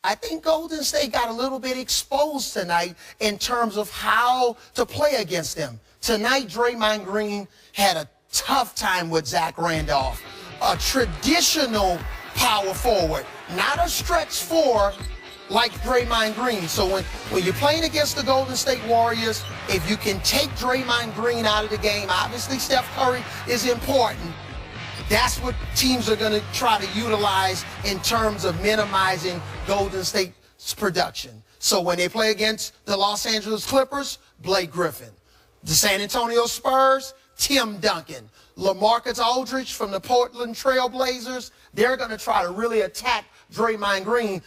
I think Golden State got a little bit exposed tonight in terms of how to play against them. Tonight, Draymond Green had a tough time with Zach Randolph, a traditional power forward, not a stretch four like Draymond Green. So when you're playing against the Golden State Warriors, if you can take Draymond Green out of the game, obviously Steph Curry is important. That's what teams are going to try to utilize in terms of minimizing Golden State's production. So when they play against the Los Angeles Clippers, Blake Griffin. The San Antonio Spurs, Tim Duncan. LaMarcus Aldridge from the Portland Trail Blazers, they're going to try to really attack Draymond Green.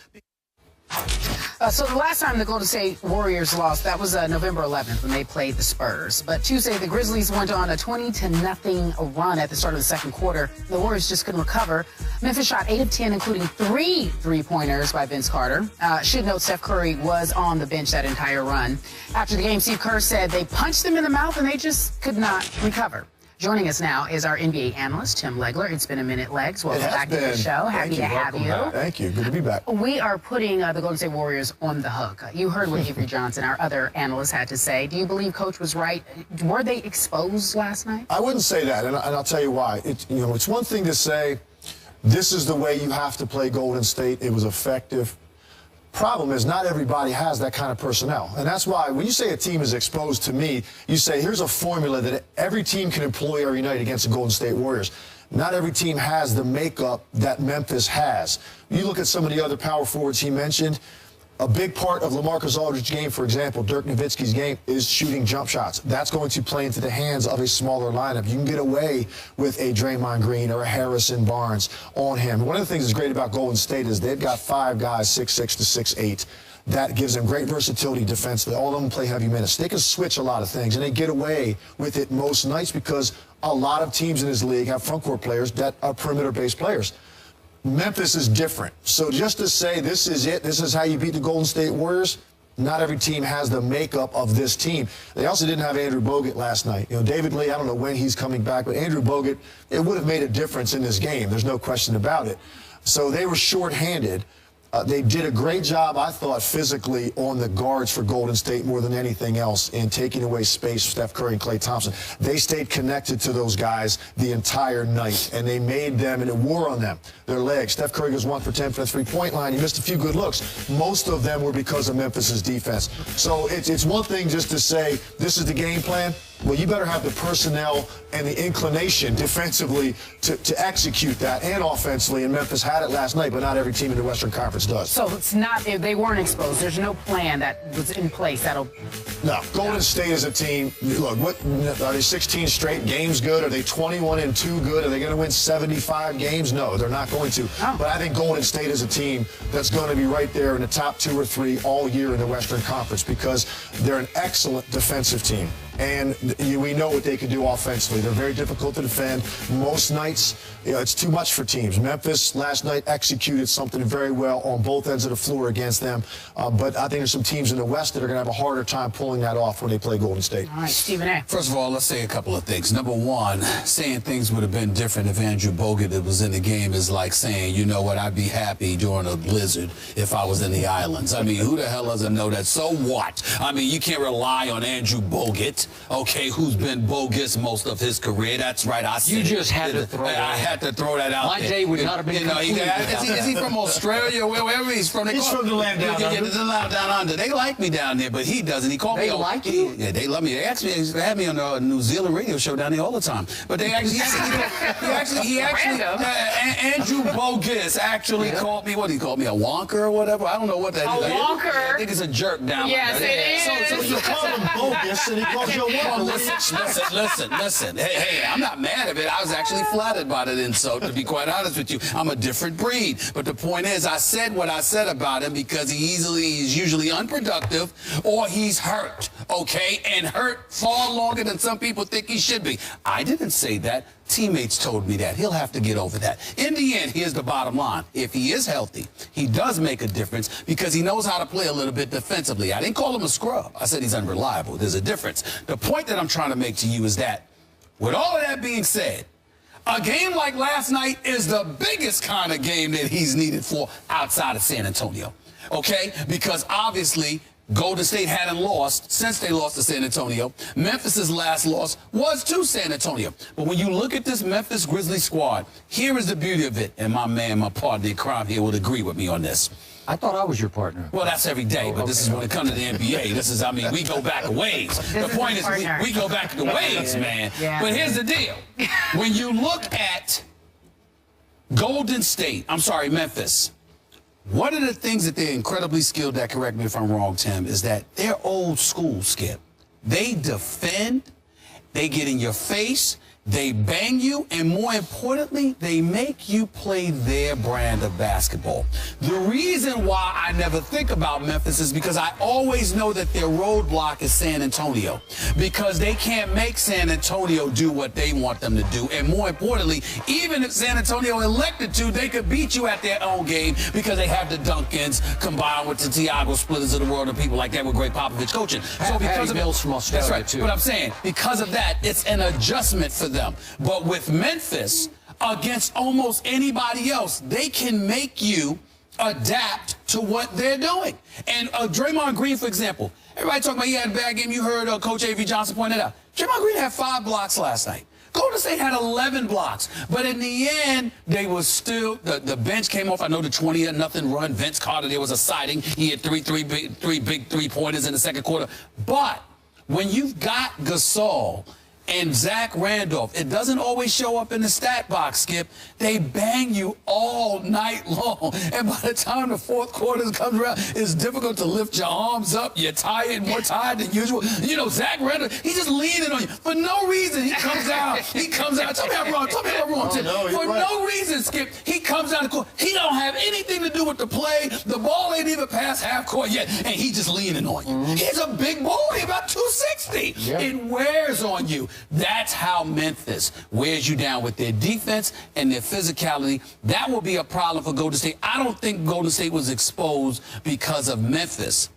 So the last time the Golden State Warriors lost, that was November 11th when they played the Spurs. But Tuesday, the Grizzlies went on a 20-0 run at the start of the second quarter. The Warriors just couldn't recover. Memphis shot 8 of 10, including 3 three-pointers by Vince Carter. Should note Steph Curry was on the bench that entire run. After the game, Steve Kerr said they punched them in the mouth and they just could not recover. Joining us now is our NBA analyst, Tim Legler. It's been a minute, Legs. Welcome back to the show. Happy to have you. Thank you. Good to be back. We are putting the Golden State Warriors on the hook. You heard what Avery Johnson, our other analyst, had to say. Do you believe Coach was right? Were they exposed last night? I wouldn't say that, and I'll tell you why. It's one thing to say, this is the way you have to play Golden State. It was effective. Problem is, not everybody has that kind of personnel. And that's why when you say a team is exposed, to me, you say here's a formula that every team can employ every night against the Golden State Warriors. Not every team has the makeup that Memphis has. You look at some of the other power forwards he mentioned. A big part of LaMarcus Aldridge's game, for example, Dirk Nowitzki's game, is shooting jump shots. That's going to play into the hands of a smaller lineup. You can get away with a Draymond Green or a Harrison Barnes on him. One of the things that's great about Golden State is they've got 5 guys, 6'6" to 6'8". That gives them great versatility defensively. All of them play heavy minutes. They can switch a lot of things, and they get away with it most nights because a lot of teams in this league have front court players that are perimeter-based players. Memphis is different. So just to say this is it, this is how you beat the Golden State Warriors, not every team has the makeup of this team. They also didn't have Andrew Bogut last night. David Lee, I don't know when he's coming back, but Andrew Bogut, it would have made a difference in this game. There's no question about it. So they were shorthanded. They did a great job, I thought, physically on the guards for Golden State more than anything else in taking away space from Steph Curry and Klay Thompson. They stayed connected to those guys the entire night, and they made them, and it wore on them, their legs. Steph Curry goes 1 for 10 for the three-point line. He missed a few good looks. Most of them were because of Memphis's defense. So it's one thing just to say this is the game plan. Well, you better have the personnel and the inclination defensively to execute that, and offensively, and Memphis had it last night, but not every team in the Western Conference does. So it's not, they weren't exposed. There's no plan that was in place that'll... No. Golden State is a team, look, what are they 16 straight games good? Are they 21-2 good? Are they going to win 75 games? No, they're not going to. Oh. But I think Golden State is a team that's going to be right there in the top 2 or 3 all year in the Western Conference because they're an excellent defensive team. And we know what they can do offensively. They're very difficult to defend. Most nights, it's too much for teams. Memphis last night executed something very well on both ends of the floor against them. But I think there's some teams in the West that are going to have a harder time pulling that off when they play Golden State. All right, Stephen A. First of all, let's say a couple of things. Number one, saying things would have been different if Andrew Bogut was in the game is like saying, you know what, I'd be happy during a blizzard if I was in the islands. I mean, who the hell doesn't know that? So what? I mean, you can't rely on Andrew Bogut, okay, who's been bogus most of his career. That's right. You just had to throw that out. I had to throw that out. My day would not have been complete. Is he from Australia? Wherever he's from. He's from the land down under. The land down under. They like me down there, but he doesn't. He called me. They like you? Yeah, they love me. They actually had me on a New Zealand radio show down there all the time. But they actually, Andrew Bogus actually called me, what he called me, a wonker or whatever? I don't know what that is. A wonker? I think it's a jerk down there. Yes, it is. So you call him bogus, and he calls you a woman. Listen. Hey, I'm not mad at it. I was actually flattered by that insult, to be quite honest with you. I'm a different breed. But the point is, I said what I said about him because he's usually unproductive or he's hurt, okay? And hurt far longer than some people think he should be. I didn't say that. Teammates told me that. He'll have to get over that. In the end, here's the bottom line. If he is healthy, he does make a difference because he knows how to play a little bit defensively. I didn't call him a scrub. I said he's unreliable. There's a difference. The point that I'm trying to make to you is that, with all of that being said, a game like last night is the biggest kind of game that he's needed for outside of San Antonio. okay? Because obviously Golden State hadn't lost since they lost to San Antonio. Memphis's last loss was to San Antonio. But when you look at this Memphis Grizzlies squad, here is the beauty of it. And my man, my partner in crime here would agree with me on this. I thought I was your partner. Well, that's every day, but this is when it comes to the NBA. This is, I mean, we go back a ways. The point is, we go back the ways, man. Yeah. But here's the deal. When you look at Memphis, one of the things that they're incredibly skilled at, correct me if I'm wrong, Tim, is that they're old school, Skip. They defend, they get in your face, they bang you, and more importantly, they make you play their brand of basketball. The reason why I never think about Memphis is because I always know that their roadblock is San Antonio, because they can't make San Antonio do what they want them to do. And more importantly, even if San Antonio elected to, they could beat you at their own game because they have the Duncans combined with the Tiago Splitters of the world and people like that with Greg Popovich coaching. So because of Mills from Australia, that's right. too. But I'm saying, because of that, it's an adjustment for them. But with Memphis, against almost anybody else, they can make you adapt to what they're doing. And Draymond Green, for example, everybody talking about he had a bad game. You heard Coach A.V. Johnson point it out. Draymond Green had 5 blocks last night. Golden State had 11 blocks. But in the end, they was still, the bench came off. I know the 20-0 run. Vince Carter, there was a sighting. He had three big three-pointers in the second quarter. But when you've got Gasol and Zach Randolph, it doesn't always show up in the stat box, Skip. They bang you all night long. And by the time the fourth quarter comes around, it's difficult to lift your arms up. You're tired, more tired than usual. You know, Zach Randolph, he's just leaning on you. For no reason, he comes out. Tell me I'm wrong. Tim. For no reason, Skip, he comes out of the court. He don't have anything to do with the play. The ball ain't even past half court yet, and he just leaning on you. He's a big boy, about 260. Yeah. It wears on you. That's how Memphis wears you down with their defense and their physicality. That will be a problem for Golden State. I don't think Golden State was exposed because of Memphis.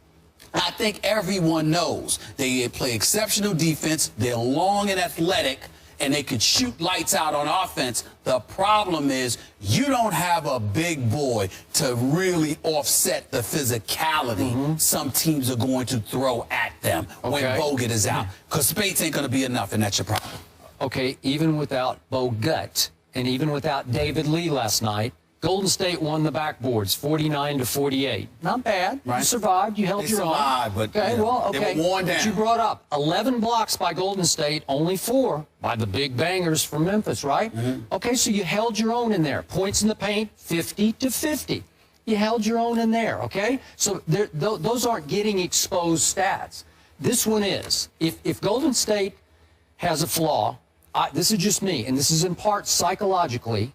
I think everyone knows they play exceptional defense. They're long and athletic, and they could shoot lights out on offense. The problem is you don't have a big boy to really offset the physicality some teams are going to throw at them when Bogut is out. Because Spates ain't going to be enough, and that's your problem. Okay, even without Bogut and even without David Lee last night, Golden State won the backboards 49-48. Not bad. Right. You survived. You held They your own. survived, but okay, yeah, well, okay. they were worn down. But you brought up 11 blocks by Golden State, only 4 by the big bangers from Memphis, right? Okay, so you held your own in there. Points in the paint, 50-50. You held your own in there, okay? So those aren't getting exposed stats. This one is. If Golden State has a flaw, this is just me, and this is in part psychologically,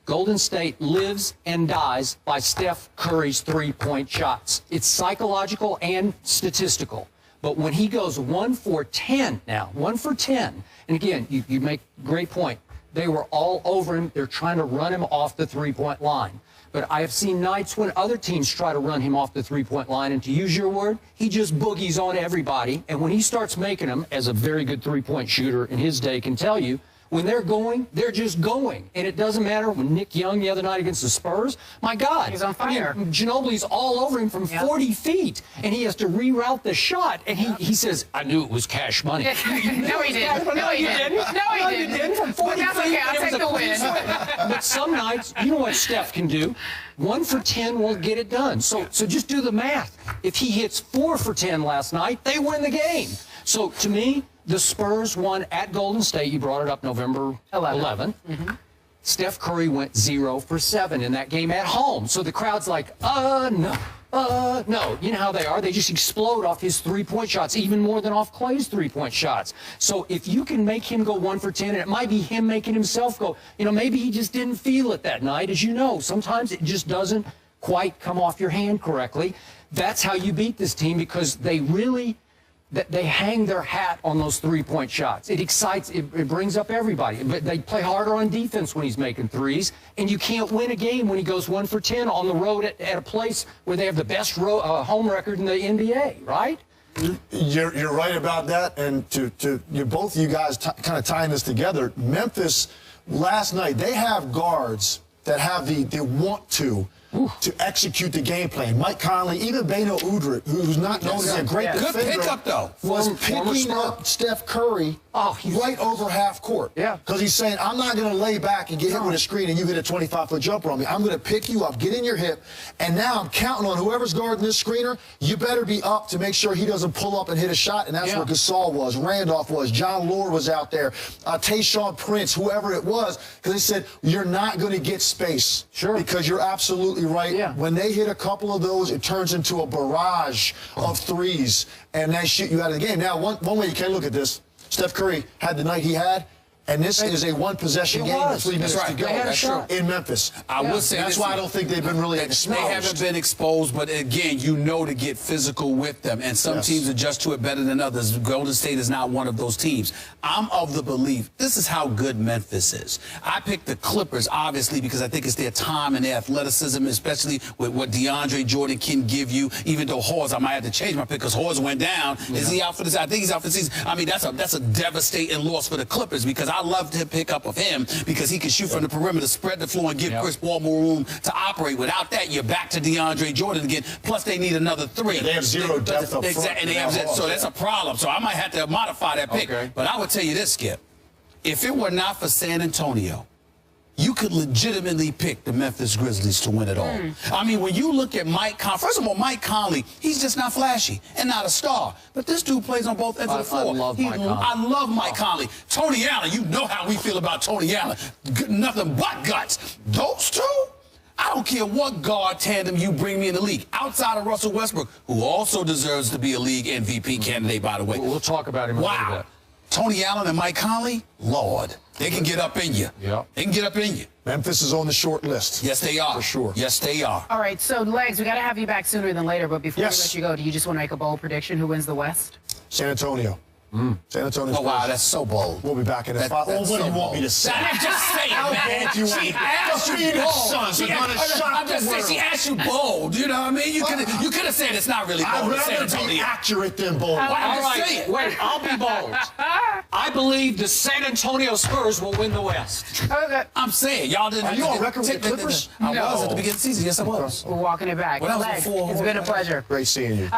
Golden State lives and dies by Steph Curry's three-point shots. It's psychological and statistical. But when he goes 1 for 10 now, 1 for 10, and again, you make a great point. They were all over him. They're trying to run him off the three-point line. But I have seen nights when other teams try to run him off the three-point line, and to use your word, he just boogies on everybody. And when he starts making them, as a very good three-point shooter in his day can tell you, when they're going, they're just going. And it doesn't matter. When Nick Young the other night against the Spurs, my God. He's on fire. I mean, Ginobili's all over him from 40 feet, and he has to reroute the shot. And he says, I knew it was cash money. No, he didn't. No, he didn't. No, he didn't. From 40 But that's feet, okay. I'll take the win. But some nights, you know what Steph can do? 1 for 10 will get it done. So just do the math. If he hits 4 for 10 last night, they win the game. So to me, the Spurs won at Golden State. You brought it up November 11. Steph Curry went 0 for 7 in that game at home. So the crowd's like, no. You know how they are. They just explode off his three-point shots, even more than off Clay's three-point shots. So if you can make him go 1 for 10, and it might be him making himself go, maybe he just didn't feel it that night. As you know, sometimes it just doesn't quite come off your hand correctly. That's how you beat this team, because they really... they hang their hat on those three-point shots. It excites, it brings up everybody. But they play harder on defense when he's making threes, and you can't win a game when he goes 1 for 10 on the road at a place where they have the best home record in the NBA, right? You're right about that, and to both of you guys kind of tying this together, Memphis last night, they have guards that have the want to to execute the game plan. Mike Conley, even Beno Udrih, who's not known as a great defender. Good pickup, though. Was picking up Steph Curry right over half court. Yeah. Because he's saying, I'm not going to lay back and get hit with a screen and you hit a 25-foot jumper on me. I'm going to pick you up, get in your hip, and now I'm counting on whoever's guarding this screener, you better be up to make sure he doesn't pull up and hit a shot, and that's where Gasol was, Randolph was, John Lord was out there, Tayshaun Prince, whoever it was, because they said, you're not going to get space. Sure. Because you're absolutely right. Yeah. When they hit a couple of those, it turns into a barrage of threes, and they shoot you out of the game. Now, one way you can look at this, Steph Curry had the night he had, and this is a one-possession game with 3 minutes to go. That's true. In Memphis. I would say that's why I don't think they've been really exposed. They haven't been exposed, but again, you know to get physical with them, and some teams adjust to it better than others. Golden State is not one of those teams. I'm of the belief this is how good Memphis is. I picked the Clippers, obviously, because I think it's their time and their athleticism, especially with what DeAndre Jordan can give you, even though Hawes, I might have to change my pick because Hawes went down. Is he out for this? I think he's out for the season. I mean, that's a devastating loss for the Clippers because I love to pick up of him because he can shoot from the perimeter, spread the floor, and give Chris Paul more room to operate. Without that, you're back to DeAndre Jordan again. Plus, they need another 3. Yeah, they have zero depth up front. And they have so that's a problem. So I might have to modify that pick. Okay. But I would tell you this, Skip. If it were not for San Antonio, you could legitimately pick the Memphis Grizzlies to win it all. I mean, when you look at Mike Conley, first of all, Mike Conley, he's just not flashy and not a star. But this dude plays on both ends of the floor. I love Mike Conley. Tony Allen, you know how we feel about Tony Allen. Nothing but guts. Those two? I don't care what guard tandem you bring me in the league, outside of Russell Westbrook, who also deserves to be a league MVP candidate, by the way. We'll talk about him in a little bit. Tony Allen and Mike Conley, Lord, they can get up in you. Yeah. They can get up in you. Memphis is on the short list. Yes, they are. For sure. Yes, they are. All right, so Legs, we got to have you back sooner than later, but before we let you go, do you just want to make a bold prediction? Who wins the West? San Antonio. San Antonio. Oh, wow, that's so bold. We'll be back in a 5. That's What do you so want me to say? I'm just saying, man. do you want She me- asked The you Phoenix bold. Suns are gonna shock I'm the just saying, world. she asked you bold. You know what I mean? You could have said it's not really bold. I'd in San rather be Antonio. accurate than bold. I'm All just right, saying. wait, I'll be bold. I believe the San Antonio Spurs will win the West. Okay. I'm saying, y'all didn't. Are you on record with the Clippers? I was at the beginning of the season. Yes, I was. We're walking it back. Well, that was Legs, before it's been a pleasure. Great seeing you.